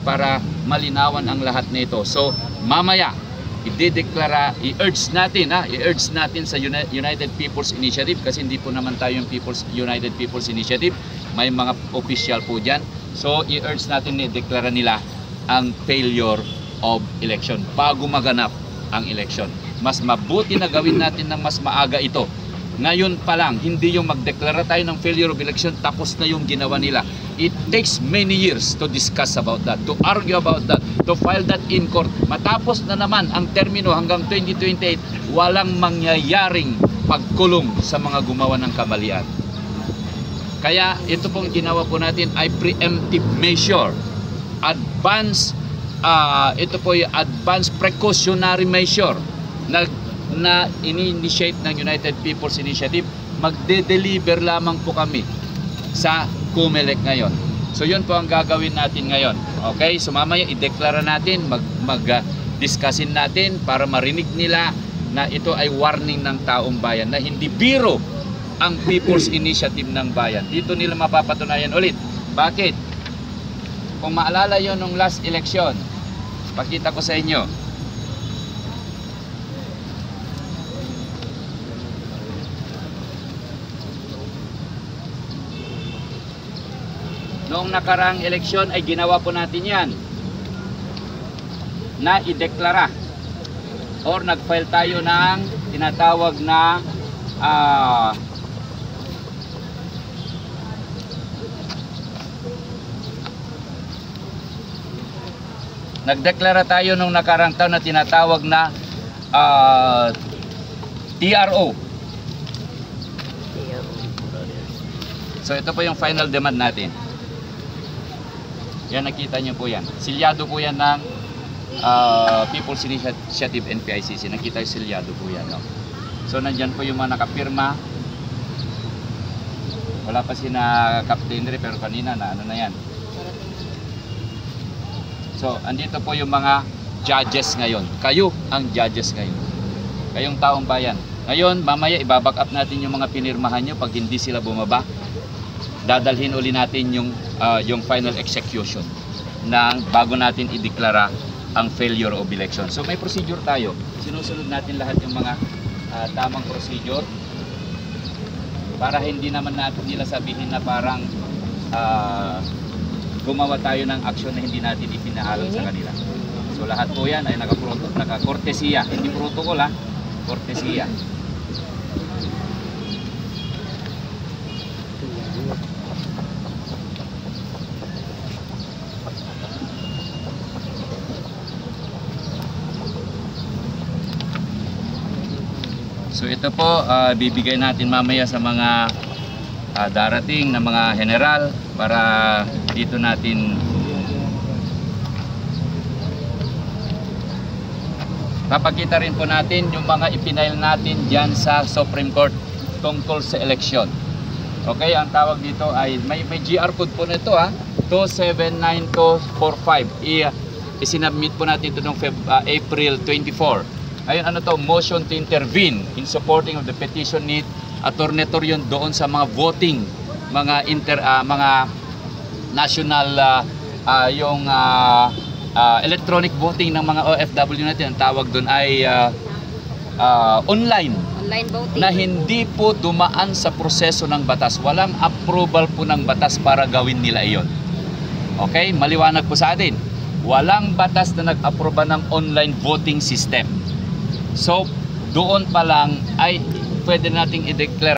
para malinawan ang lahat nito. So mamaya i-urge natin sa United People's Initiative, kasi hindi po naman tayo yung United People's Initiative, may mga official po dyan. So i-urge natin, i-deklara nila ang failure of election bago maganap ang election. Mas mabuti na gawin natin ng mas maaga ito. Ngayon pa lang, hindi yung magdeklara tayo ng failure of election tapos na yung ginawa nila. It takes many years to discuss about that, to argue about that, to file that in court. Matapos na naman ang termino hanggang 2028, walang mangyayaring pagkulong sa mga gumawa ng kamalian. Kaya ito pong ginawa po natin ay preemptive measure. Ito po yung advanced precautionary measure na ini-initiate ng United People's Initiative. Magde-deliver lamang po kami sa COMELEC ngayon. So yun po ang gagawin natin ngayon. Okay? So mamaya i-deklara natin, mag-discussin natin para marinig nila na ito ay warning ng taong bayan, na hindi biro ang People's Initiative ng bayan. Dito nila mapapatunayan ulit. Bakit? Kung maalala yun nung last election, pakita ko sa inyo. Noong nakaraang eleksyon ay ginawa po natin yan, na ideklara or nag-file tayo ng tinatawag na nagdeklara tayo nung nakaraang taon na tinatawag na TRO. So ito po yung final demand natin. Yan, nakita nyo po yan. Silyado po yan ng People's Initiative NPICC. Nakita yung silyado po yan. No? So nandyan po yung mga nakapirma. Wala pa si na Captain Dre, pero kanina na ano na yan. So andito po yung mga judges ngayon. Kayo ang judges ngayon. Kayong taong bayan. Ngayon, mamaya ibaback up natin yung mga pinirmahan nyo. Pag hindi sila bumaba, dadalhin uli natin yung final execution bago natin ideklara ang failure of election. So may procedure tayo. Sinusunod natin lahat yung mga tamang procedure para hindi naman natin nila sabihin na parang gumawa tayo ng action na hindi natin ipinaalam sa kanila. So lahat po yan ay naka-kortesiya. Hindi protocol ha, kortesiya. So ito po, bibigay natin mamaya sa mga darating na mga general para dito natin papakita rin po natin yung mga ipinail natin dyan sa Supreme Court tungkol sa election. Okay, ang tawag dito ay may GR code po nito 279245. Isinabmit po natin ito noong April 24. Ayun, ano to, motion to intervene in supporting of the petition ni Atty. Torion doon sa mga voting, mga national electronic voting ng mga OFW natin. Ang tawag doon ay online voting, na hindi po dumaan sa proseso ng batas. Walang approval po ng batas para gawin nila iyon. Okay, maliwanag po sa atin. Walang batas na nag-aproba ng online voting system. So, doon pa lang ay pwede nating i-declare